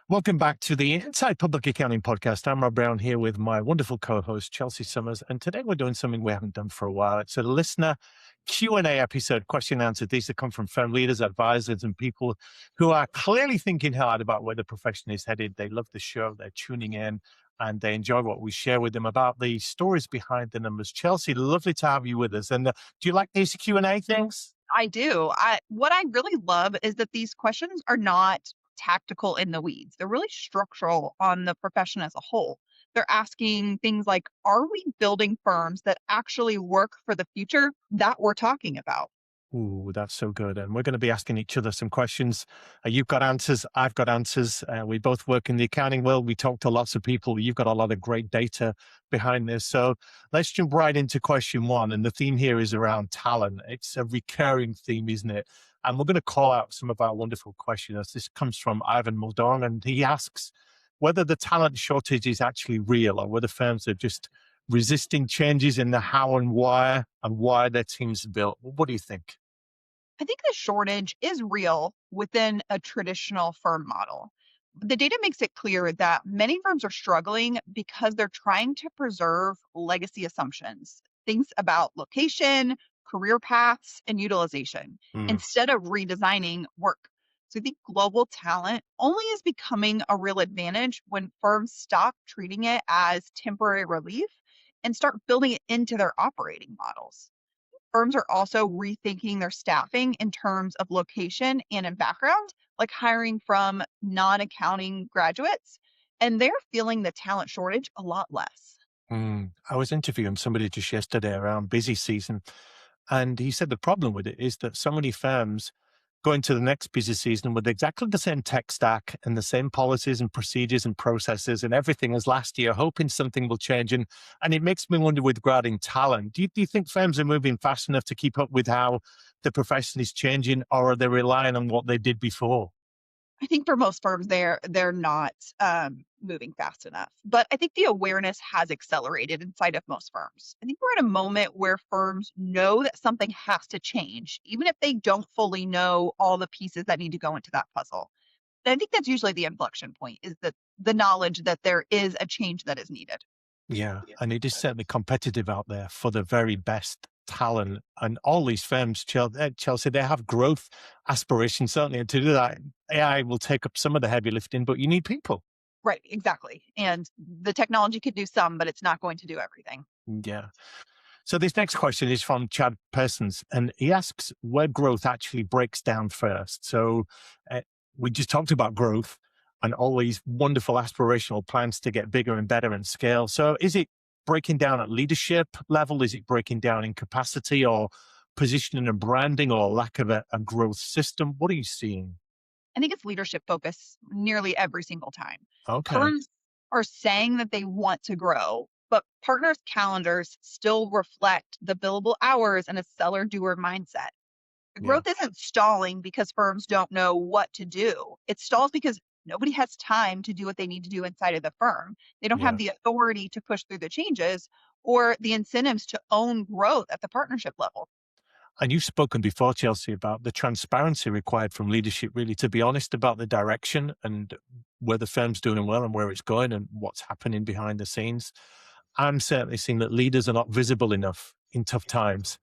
Welcome back to the Inside Public Accounting Podcast. I'm Rob Brown here with my wonderful co-host, Chelsea Summers. And today we're doing something we haven't done for a while. It's a listener Q&A episode, question and answer. These that come from firm leaders, advisors, and people who are clearly thinking hard about where the profession is headed. They love the show. They're tuning in and they enjoy what we share with them about the stories behind the numbers. Chelsea, lovely to have you with us. And do you like these Q&A things? I do. What I really love is that these questions are not tactical in the weeds. They're really structural on the profession as a whole. They're asking things like, are we building firms that actually work for the future that we're talking about? Ooh, that's so good. And we're going to be asking each other some questions. You've got answers. I've got answers. We both work in the accounting world. We talk to lots of people. You've got a lot of great data behind this. So let's jump right into question one. And the theme here is around talent. It's a recurring theme, isn't it? And we're going to call out some of our wonderful questioners. This comes from Ivan Muldong, and he asks whether the talent shortage is actually real or whether firms are just resisting changes in the how and why their teams are built. What do you think? I think the shortage is real within a traditional firm model. The data makes it clear that many firms are struggling because they're trying to preserve legacy assumptions, things about location, career paths, and utilization, Mm, instead of redesigning work. So I think global talent only is becoming a real advantage when firms stop treating it as temporary relief and start building it into their operating models. Firms are also rethinking their staffing in terms of location and in background, like hiring from non accounting graduates, and they're feeling the talent shortage a lot less. I was interviewing somebody just yesterday around busy season, and he said the problem with it is that so many firms go into the next busy season with exactly the same tech stack and the same policies and procedures and processes and everything as last year, hoping something will change. And it makes me wonder regarding talent. Do you think firms are moving fast enough to keep up with how the profession is changing, or are they relying on what they did before? I think for most firms, they're not moving fast enough. But I think the awareness has accelerated inside of most firms. I think we're at a moment where firms know that something has to change, even if they don't fully know all the pieces that need to go into that puzzle. And I think that's usually the inflection point is that the knowledge that there is a change that is needed. Yeah, and it is certainly competitive out there for the very best talent. And all these firms, Chelsea, they have growth aspirations, certainly. And to do that, AI will take up some of the heavy lifting, but you need people. Right, exactly. And the technology could do some, but it's not going to do everything. Yeah. So this next question is from Chad Persons, and he asks where growth actually breaks down first. So uh, we just talked about growth and all these wonderful aspirational plans to get bigger and better and scale. So is it breaking down at leadership level? Is it breaking down in capacity or positioning and branding or lack of a growth system? What are you seeing? I think it's leadership focus nearly every single time. Okay. Firms are saying that they want to grow, but partners' calendars still reflect the billable hours and a seller doer mindset. Yeah. Growth isn't stalling because firms don't know what to do. It stalls because nobody has time to do what they need to do inside of the firm. They don't have Yeah. the authority to push through the changes or the incentives to own growth at the partnership level. And you've spoken before, Chelsea, about the transparency required from leadership, really, to be honest about the direction and where the firm's doing well and where it's going and what's happening behind the scenes. I'm certainly seeing that leaders are not visible enough in tough times.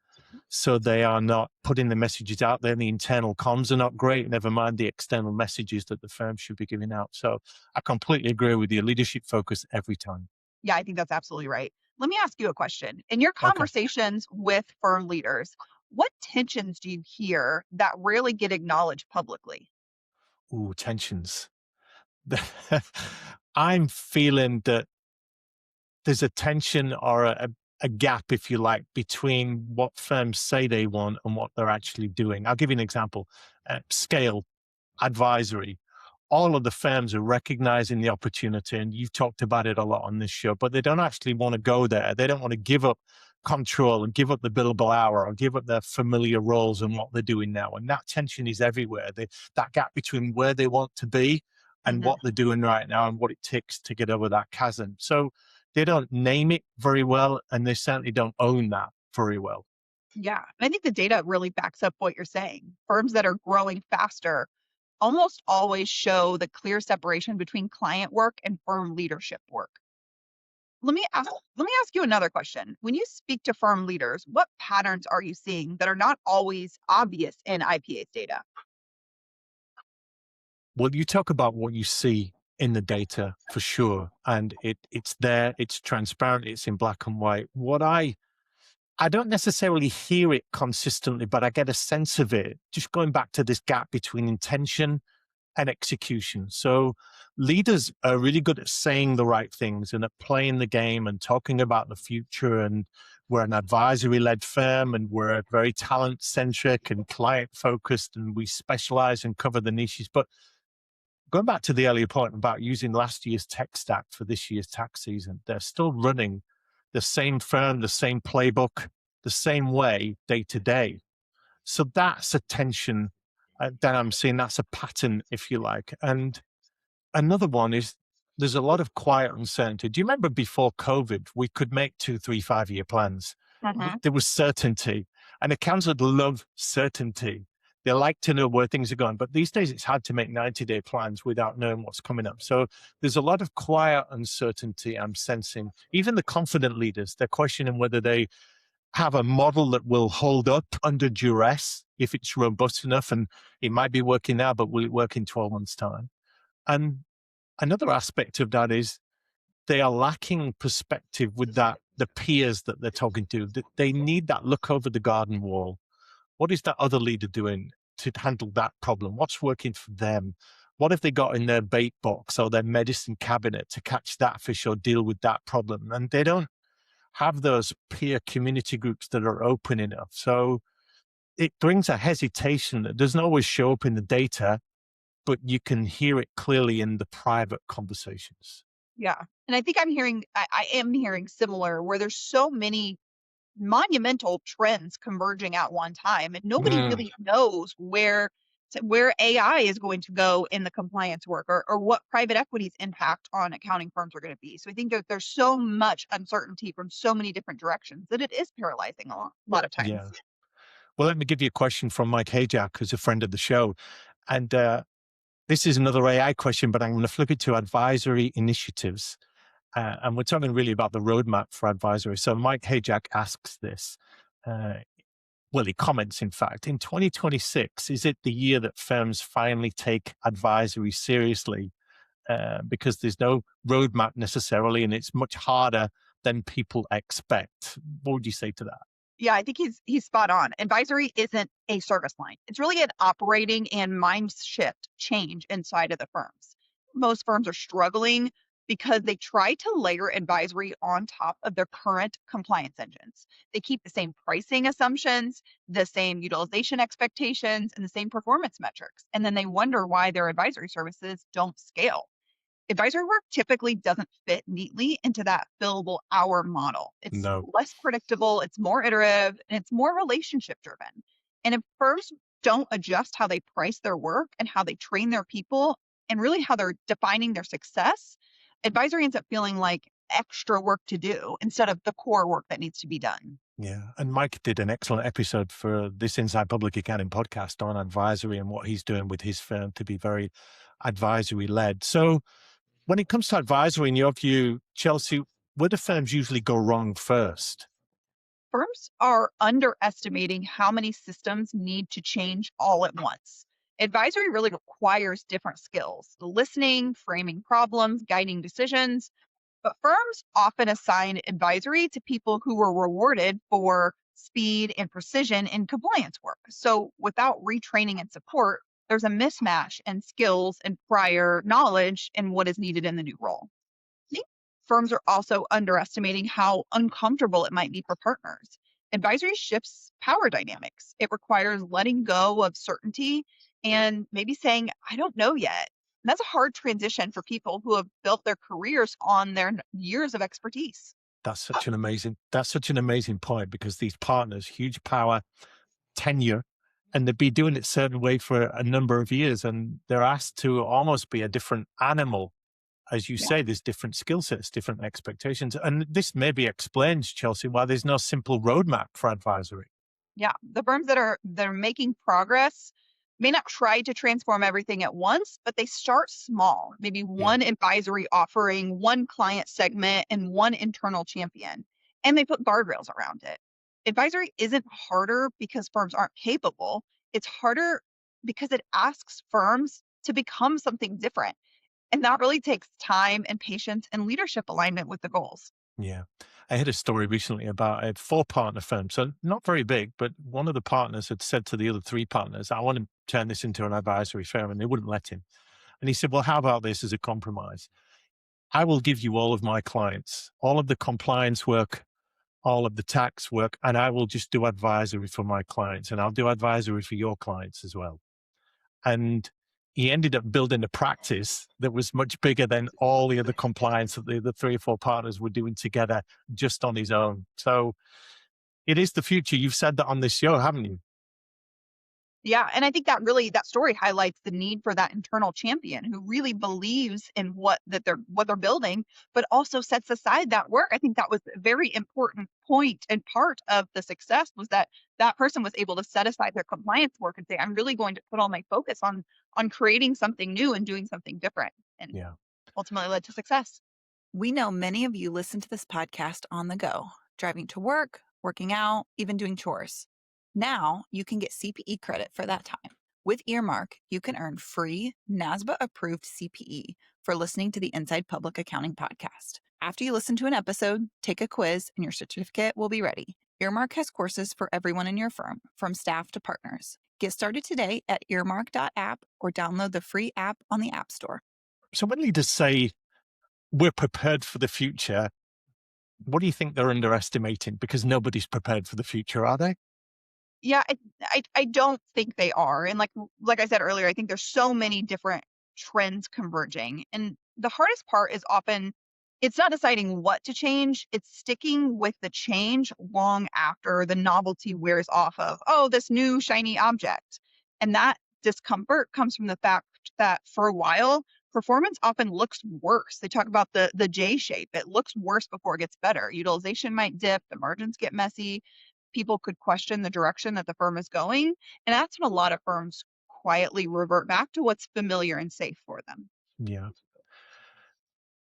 So they are not putting the messages out there. The internal comms are not great, never mind the external messages that the firm should be giving out. So I completely agree with you. Leadership focus every time. Yeah, I think that's absolutely right. Let me ask you a question. In your Okay. conversations with firm leaders, what tensions do you hear that rarely get acknowledged publicly? Ooh, tensions. I'm feeling that there's a tension or a gap, if you like, between what firms say they want and what they're actually doing. I'll give you an example. Scale, advisory. All of the firms are recognizing the opportunity, and you've talked about it a lot on this show, but they don't actually want to go there. They don't want to give up control and give up the billable hour or give up their familiar roles and what they're doing now. And that tension is everywhere. That gap between where they want to be and Mhm. what they're doing right now and what it takes to get over that chasm. So they don't name it very well, and they certainly don't own that very well. Yeah, I think the data really backs up what you're saying. Firms that are growing faster almost always show the clear separation between client work and firm leadership work. Let me ask you another question. When you speak to firm leaders, what patterns are you seeing that are not always obvious in IPA's data? Well, you talk about what you see in the data for sure, and it's there, it's transparent, it's in black and white. What I don't necessarily hear it consistently, but I get a sense of it. Just going back to this gap between intention and execution. So leaders are really good at saying the right things and at playing the game and talking about the future. And we're an advisory led firm and we're very talent centric and client focused and we specialize and cover the niches. But going back to the earlier point about using last year's tech stack for this year's tax season, they're still running the same firm, the same playbook, the same way day to day. So that's a tension that I'm seeing. That's a pattern, if you like. And another one is there's a lot of quiet uncertainty. Do you remember before COVID, we could make 2, 3, 5 year plans? Mhm. There was certainty, and accountants love certainty. They like to know where things are going. But these days, it's hard to make 90-day plans without knowing what's coming up. So there's a lot of quiet uncertainty I'm sensing. Even the confident leaders, they're questioning whether they have a model that will hold up under duress if it's robust enough. And it might be working now, but will it work in 12 months' time? And another aspect of that is they are lacking perspective with the peers that they're talking to. They need that look over the garden wall. What is that other leader doing to handle that problem? What's working for them? What have they got in their bait box or their medicine cabinet to catch that fish or deal with that problem? And they don't have those peer community groups that are open enough. So it brings a hesitation that doesn't always show up in the data, but you can hear it clearly in the private conversations. Yeah. And I think I am hearing similar where there's so many monumental trends converging at one time and nobody Mm, really knows where AI is going to go in the compliance work or what private equity's impact on accounting firms are going to be. So I think that there's so much uncertainty from so many different directions that it is paralyzing a lot of times. yeah. Well, let me give you a question from Mike Hajak, who's a friend of the show. And this is another AI question, but I'm going to flip it to advisory initiatives. And we're talking really about the roadmap for advisory. So Mike Hajak asks this. Uh, well, he comments, in fact, in 2026, is it the year that firms finally take advisory seriously? Because there's no roadmap necessarily, and it's much harder than people expect. What would you say to that? Yeah, I think he's spot on. Advisory isn't a service line. It's really an operating and mind shift change inside of the firms. Most firms are struggling because they try to layer advisory on top of their current compliance engines. They keep the same pricing assumptions, the same utilization expectations, and the same performance metrics. And then they wonder why their advisory services don't scale. Advisory work typically doesn't fit neatly into that billable hour model. It's No. less predictable, it's more iterative, and it's more relationship driven. And if firms don't adjust how they price their work and how they train their people and really how they're defining their success, advisory ends up feeling like extra work to do instead of the core work that needs to be done. Yeah. And Mike did an excellent episode for this Inside Public Accounting podcast on advisory and what he's doing with his firm to be very advisory led. So, when it comes to advisory, in your view, Chelsea, where do firms usually go wrong first? Firms are underestimating how many systems need to change all at once. Advisory really requires different skills listening, framing problems, guiding decisions. But firms often assign advisory to people who were rewarded for speed and precision in compliance work. So without retraining and support, there's a mismatch in skills and prior knowledge in what is needed in the new role. I think firms are also underestimating how uncomfortable it might be for partners. Advisory shifts power dynamics. It requires letting go of certainty and maybe saying, I don't know yet. And that's a hard transition for people who have built their careers on their years of expertise. That's such an amazing point because these partners, huge power, tenure, and they've been doing it a certain way for a number of years, and they're asked to almost be a different animal. As you Yeah. say, there's different skill sets, different expectations. And this maybe explains, Chelsea, why there's no simple roadmap for advisory. Yeah. The firms that are making progress may not try to transform everything at once, but they start small, maybe Yeah. one advisory offering, one client segment, and one internal champion. And they put guardrails around it. Advisory isn't harder because firms aren't capable, it's harder because it asks firms to become something different. And that really takes time and patience and leadership alignment with the goals. Yeah. I had a story recently about a four partner firm. So not very big, but one of the partners had said to the other three partners, I want to turn this into an advisory firm. And they wouldn't let him. And he said, well, how about this as a compromise? I will give you all of my clients, all of the compliance work, all of the tax work, and I will just do advisory for my clients. And I'll do advisory for your clients as well. And he ended up building a practice that was much bigger than all the other compliance that the other three or four partners were doing together just on his own. So it is the future. You've said that on this show, haven't you? Yeah, and I think that story highlights the need for that internal champion who really believes in what they're building, but also sets aside that work. I think that was a very important point and part of the success was that that person was able to set aside their compliance work and say, "I'm really going to put all my focus on creating something new and doing something different," and Yeah. ultimately led to success. We know many of you listen to this podcast on the go, driving to work, working out, even doing chores. Now you can get CPE credit for that time. With Earmark, you can earn free NASBA approved CPE for listening to the Inside Public Accounting podcast. After you listen to an episode, take a quiz, and your certificate will be ready. Earmark has courses for everyone in your firm, from staff to partners. Get started today at earmark.app or download the free app on the App Store. So when leaders say we're prepared for the future, what do you think they're underestimating? Because nobody's prepared for the future, are they? Yeah, I don't think they are, and like I said earlier, I think there's so many different trends converging, and the hardest part is often it's not deciding what to change, it's sticking with the change long after the novelty wears off of, "Oh, this new shiny object." And that discomfort comes from the fact that for a while, performance often looks worse. They talk about the J shape. It looks worse before it gets better. Utilization might dip, the margins get messy, people could question the direction that the firm is going. And that's when a lot of firms quietly revert back to what's familiar and safe for them. Yeah.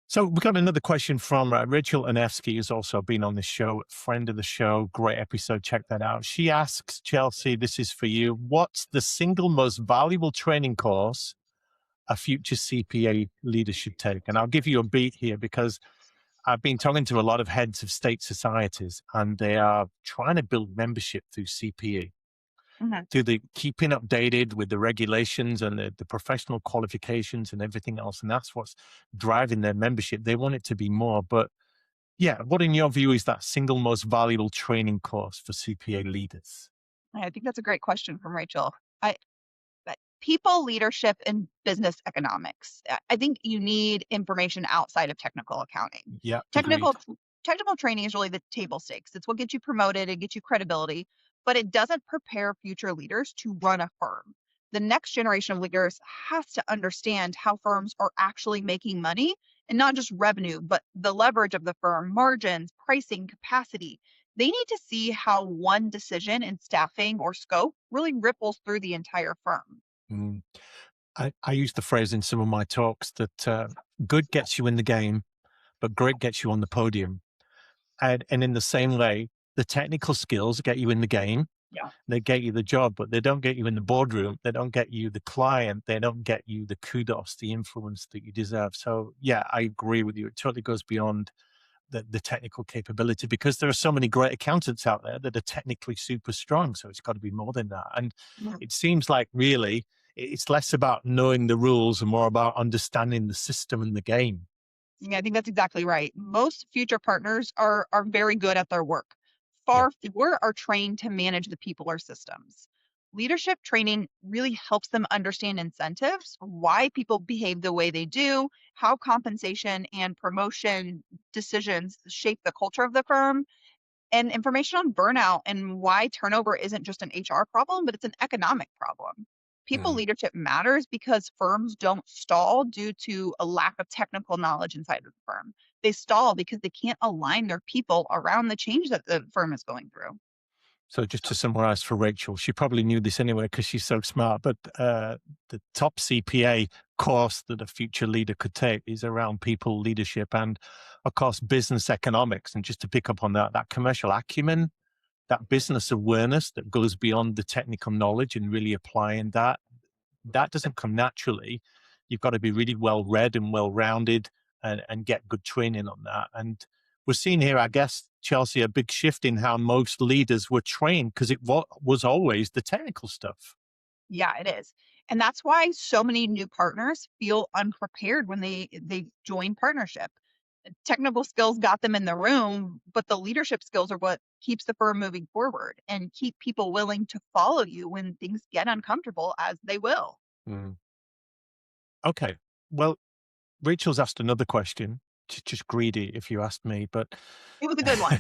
So we got another question from Rachel Anevsky, who's also been on the show, friend of the show. Great episode. Check that out. She asks, Chelsea, this is for you. What's the single most valuable training course a future CPA leader should take? And I'll give you a beat here because I've been talking to a lot of heads of state societies and they are trying to build membership through CPA, Mhm. through the keeping updated with the regulations and the professional qualifications and everything else. And that's what's driving their membership. They want it to be more. But yeah, what in your view is that single most valuable training course for CPA leaders? I think that's a great question from Rachel. I but people, leadership, and business economics. I think you need information outside of technical accounting. Yeah, Technical agreed. technical training is really the table stakes. It's what gets you promoted, it gets you credibility, but it doesn't prepare future leaders to run a firm. The next generation of leaders has to understand how firms are actually making money and not just revenue, but the leverage of the firm, margins, pricing, capacity. They need to see how one decision in staffing or scope really ripples through the entire firm. Mm. I use the phrase in some of my talks that good gets you in the game, but great gets you on the podium. And in the same way, the technical skills get you in the game. Yeah. They get you the job, but they don't get you in the boardroom. They don't get you the client. They don't get you the kudos, the influence that you deserve. So yeah, I agree with you. It totally goes beyond the technical capability because there are so many great accountants out there that are technically super strong. So it's got to be more than that. And Mhm. it seems like really it's less about knowing the rules and more about understanding the system and the game. Yeah, I think that's exactly right. Most future partners are very good at their work. Yeah. Far fewer are trained to manage the people or systems. Leadership training really helps them understand incentives, why people behave the way they do, how compensation and promotion decisions shape the culture of the firm, and information on burnout and why turnover isn't just an HR problem, but it's an economic problem. People Mm. leadership matters because firms don't stall due to a lack of technical knowledge inside of the firm. They stall because they can't align their people around the change that the firm is going through. So just to summarize for Rachel, she probably knew this anyway because she's so smart, but the top CPA course that a future leader could take is around people leadership and, of course, business economics. And just to pick up on that, that commercial acumen, that business awareness that goes beyond the technical knowledge and really applying that, that doesn't come naturally. You've got to be really well read and well rounded and get good training on that. And we're seeing here, I guess, Chelsea, a big shift in how most leaders were trained because it was always the technical stuff. Yeah, it is. And that's why so many new partners feel unprepared when they join partnership. Technical skills got them in the room, but the leadership skills are what keeps the firm moving forward and keep people willing to follow you when things get uncomfortable, as they will. Mm. Okay. Well, Rachel's asked another question. She's just greedy, if you ask me. But It was a good one.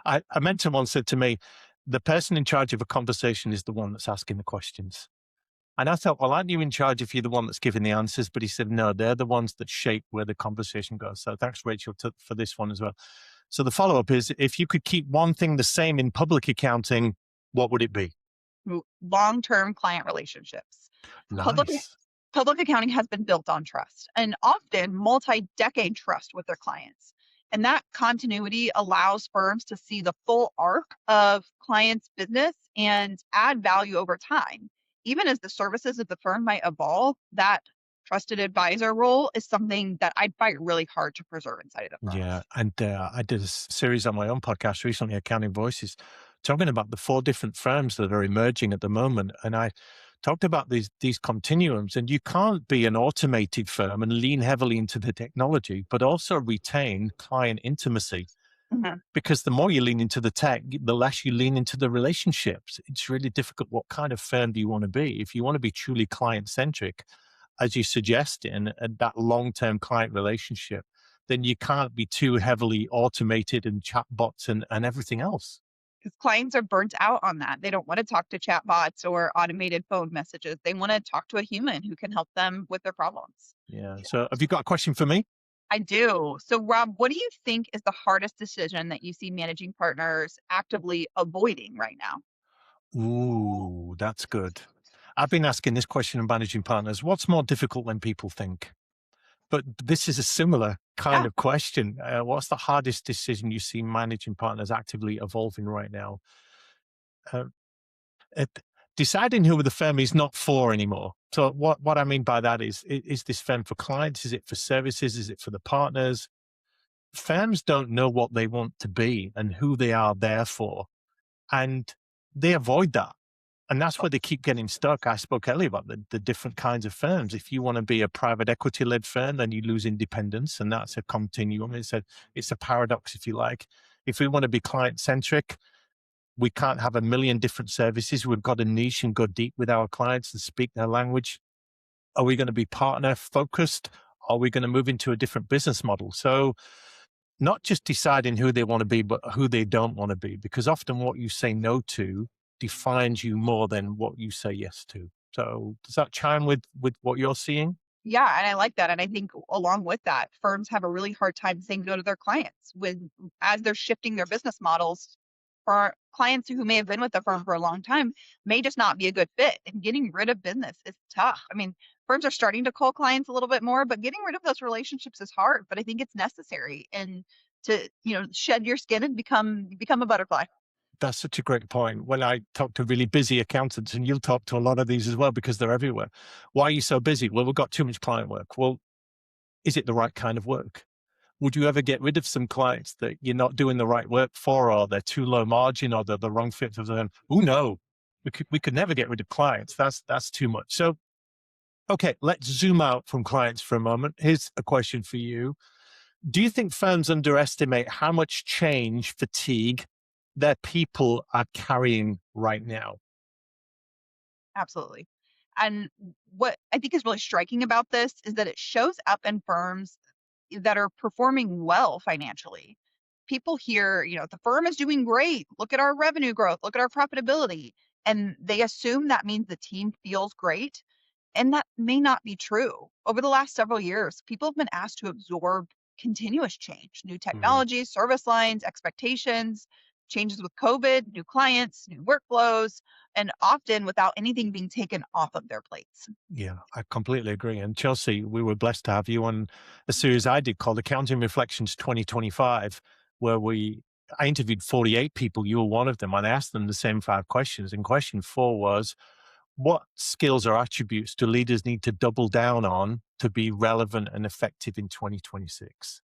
I meant someone said to me, the person in charge of a conversation is the one that's asking the questions. And I thought, well, aren't you in charge if you're the one that's giving the answers? But he said, no, they're the ones that shape where the conversation goes. So thanks, Rachel, for this one as well. So the follow up is, if you could keep one thing the same in public accounting, what would it be? Long-term client relationships. Public Nice. Public accounting has been built on trust and often multi-decade trust with their clients. And that continuity allows firms to see the full arc of clients' business and add value over time. Even as the services of the firm might evolve, that trusted advisor role is something that I'd fight really hard to preserve inside of the Yeah, firms. and I did a series on my own podcast recently, Accounting Voices, talking about the four different firms that are emerging at the moment, and I talked about these continuums. And you can't be an automated firm and lean heavily into the technology, but also retain client intimacy. Mhm. Because the more you lean into the tech, the less you lean into the relationships. It's really difficult. What kind of firm do you want to be? If you want to be truly client centric, as you suggest, and that long-term client relationship, then you can't be too heavily automated and chatbots and everything else. Because clients are burnt out on that. They don't want to talk to chatbots or automated phone messages. They want to talk to a human who can help them with their problems. Yeah. So have you got a question for me? I do. So, Rob, what do you think is the hardest decision that you see managing partners actively avoiding right now? Ooh, that's good. I've been asking this question of managing partners. What's more difficult than people think? But this is a similar kind Yeah, of question. What's the hardest decision you see managing partners actively evolving right now? Uh, it, Deciding who the firm is not for anymore. So what I mean by that is this firm for clients? Is it for services? Is it for the partners? Firms don't know what they want to be and who they are there for, and they avoid that. And that's where they keep getting stuck. I spoke earlier about the different kinds of firms. If you want to be a private equity led firm, then you lose independence, and that's a continuum. It's a paradox, if you like. If we want to be client centric, we can't have a million different services. We've got a niche and go deep with our clients and speak their language. Are we going to be partner focused? Are we going to move into a different business model? So not just deciding who they want to be, but who they don't want to be, because often what you say no to defines you more than what you say yes to. So does that chime with what you're seeing? yeah, and I like that. And I think along with that, firms have a really hard time saying no to their clients when as they're shifting their business models for clients who may have been with the firm for a long time may just not be a good fit. And getting rid of business is tough. I mean, firms are starting to call clients a little bit more, but getting rid of those relationships is hard. But I think it's necessary and to, shed your skin and become a butterfly. That's such a great point. When I talk to really busy accountants, and you'll talk to a lot of these as well because they're everywhere. Why are you so busy? Well, we've got too much client work. Well, is it the right kind of work? Would you ever get rid of some clients that you're not doing the right work for, or they're too low margin, or they're the wrong fit for them? Oh no, we could never get rid of clients. That's too much. So okay, let's zoom out from clients for a moment. Here's a question for you. Do you think firms underestimate how much change fatigue their people are carrying right now? Absolutely. And what I think is really striking about this is that it shows up in firms that are performing well financially. People hear, the firm is doing great. Look at our revenue growth. Look at our profitability. And they assume that means the team feels great. And that may not be true. Over the last several years, people have been asked to absorb continuous change, new Mm, technologies, service lines, expectations. changes with COVID, new clients, new workflows, and often without anything being taken off of their plates. Yeah, I completely agree. And Chelsea, we were blessed to have you on a series I did called Accounting Reflections 2025, where I interviewed 48 people. You were one of them. And I asked them the same 5 questions. And question 4 was, what skills or attributes do leaders need to double down on to be relevant and effective in 2026?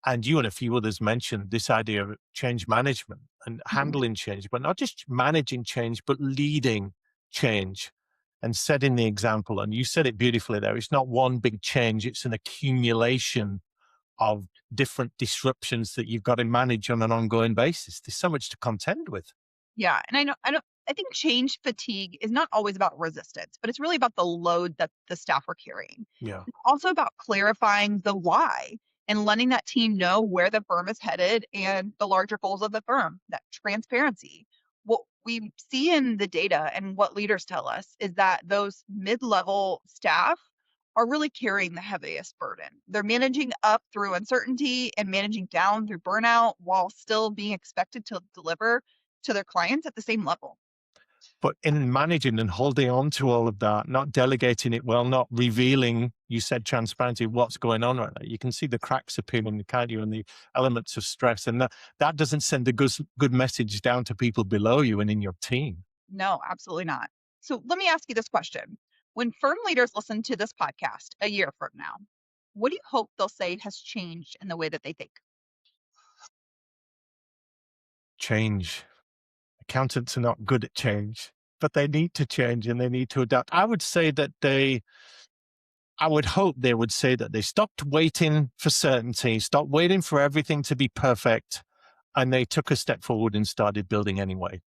And you and a few others mentioned this idea of change management and handling change, but not just managing change, but leading change and setting the example. And you said it beautifully there. It's not one big change, it's an accumulation of different disruptions that you've got to manage on an ongoing basis. There's so much to contend with. Yeah, and I think change fatigue is not always about resistance, but it's really about the load that the staff are carrying. Yeah. It's also about clarifying the why and letting that team know where the firm is headed and the larger goals of the firm, that transparency. What we see in the data and what leaders tell us is that those mid-level staff are really carrying the heaviest burden. They're managing up through uncertainty and managing down through burnout while still being expected to deliver to their clients at the same level. But in managing and holding on to all of that, not delegating it well, not revealing, you said transparency, what's going on right now. You can see the cracks appearing, can't you, and the elements of stress. And that doesn't send a good message down to people below you and in your team. No, absolutely not. So let me ask you this question. When firm leaders listen to this podcast a year from now, what do you hope they'll say has changed in the way that they think? Change. Accountants are not good at change, but they need to change and they need to adapt. I would hope they would say that they stopped waiting for certainty, stopped waiting for everything to be perfect, and they took a step forward and started building anyway.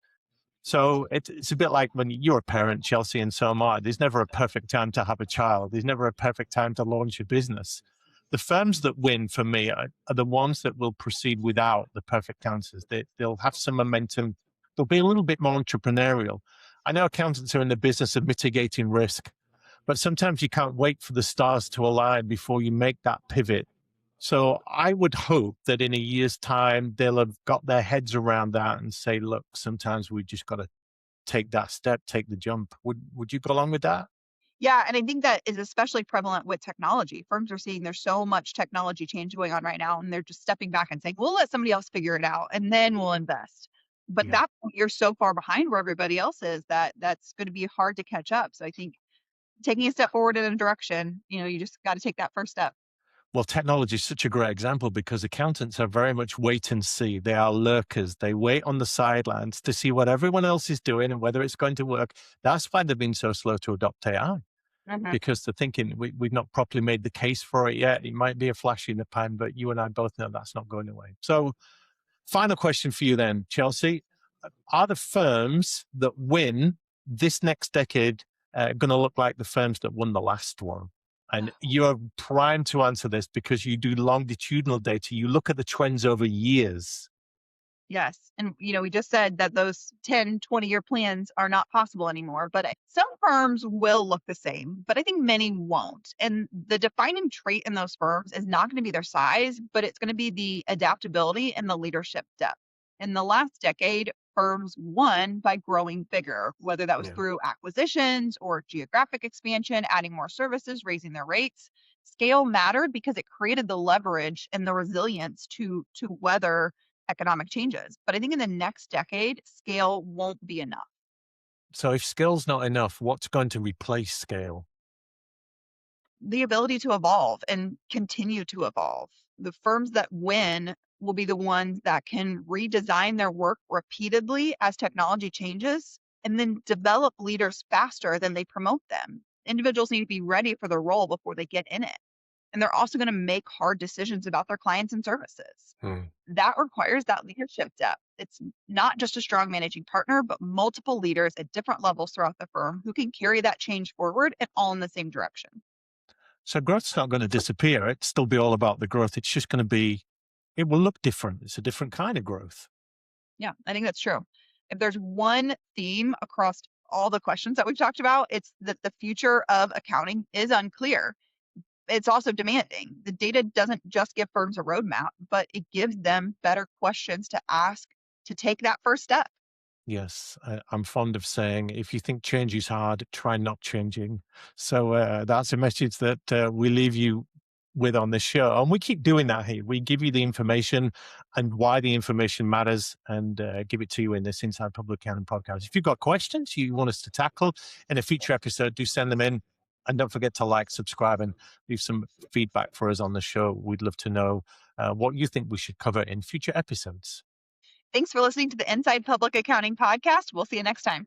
So it's a bit like when you're a parent, Chelsea, and so am I. There's never a perfect time to have a child. There's never a perfect time to launch a business. The firms that win for me are the ones that will proceed without the perfect answers. They'll have some momentum. They'll be a little bit more entrepreneurial. I know accountants are in the business of mitigating risk, but sometimes you can't wait for the stars to align before you make that pivot. So I would hope that in a year's time, they'll have got their heads around that and say, look, sometimes we just got to take that step, take the jump. Would you go along with that? Yeah, and I think that is especially prevalent with technology. Firms are seeing there's so much technology change going on right now, and they're just stepping back and saying, we'll let somebody else figure it out and then we'll invest. But Yeah. that point, you're so far behind where everybody else is that that's going to be hard to catch up. So I think taking a step forward in a direction, you just got to take that first step. Well, technology is such a great example because accountants are very much wait and see. They are lurkers. They wait on the sidelines to see what everyone else is doing and whether it's going to work. That's why they've been so slow to adopt AI, Mhm. because they're thinking we've not properly made the case for it yet. It might be a flash in the pan, but you and I both know that's not going away. So final question for you then, Chelsea. Are the firms that win this next decade going to look like the firms that won the last one? And you're primed to answer this because you do longitudinal data. You look at the trends over years. Yes. And, we just said that those 10, 20-year plans are not possible anymore, but some firms will look the same, but I think many won't. And the defining trait in those firms is not going to be their size, but it's going to be the adaptability and the leadership depth. In the last decade, firms won by growing bigger, whether that was Yeah. through acquisitions or geographic expansion, adding more services, raising their rates. Scale mattered because it created the leverage and the resilience to weather economic changes. But I think in the next decade, scale won't be enough. So if scale's not enough, what's going to replace scale? The ability to evolve and continue to evolve. The firms that win will be the ones that can redesign their work repeatedly as technology changes and then develop leaders faster than they promote them. Individuals need to be ready for the role before they get in it. And they're also going to make hard decisions about their clients and services. Hmm. That requires that leadership depth. It's not just a strong managing partner, but multiple leaders at different levels throughout the firm who can carry that change forward and all in the same direction. So growth's not going to disappear. It'll still be all about the growth. It's just going to be, it will look different. It's a different kind of growth. Yeah, I think that's true. If there's one theme across all the questions that we've talked about, it's that the future of accounting is unclear. It's also demanding. The data doesn't just give firms a roadmap, but it gives them better questions to ask to take that first step. Yes, I'm fond of saying, if you think change is hard, try not changing. So that's a message that we leave you with on this show. And we keep doing that here. We give you the information and why the information matters and give it to you in this Inside Public Accounting podcast. If you've got questions you want us to tackle in a future episode, do send them in. And don't forget to like, subscribe, and leave some feedback for us on the show. We'd love to know what you think we should cover in future episodes. Thanks for listening to the Inside Public Accounting podcast. We'll see you next time.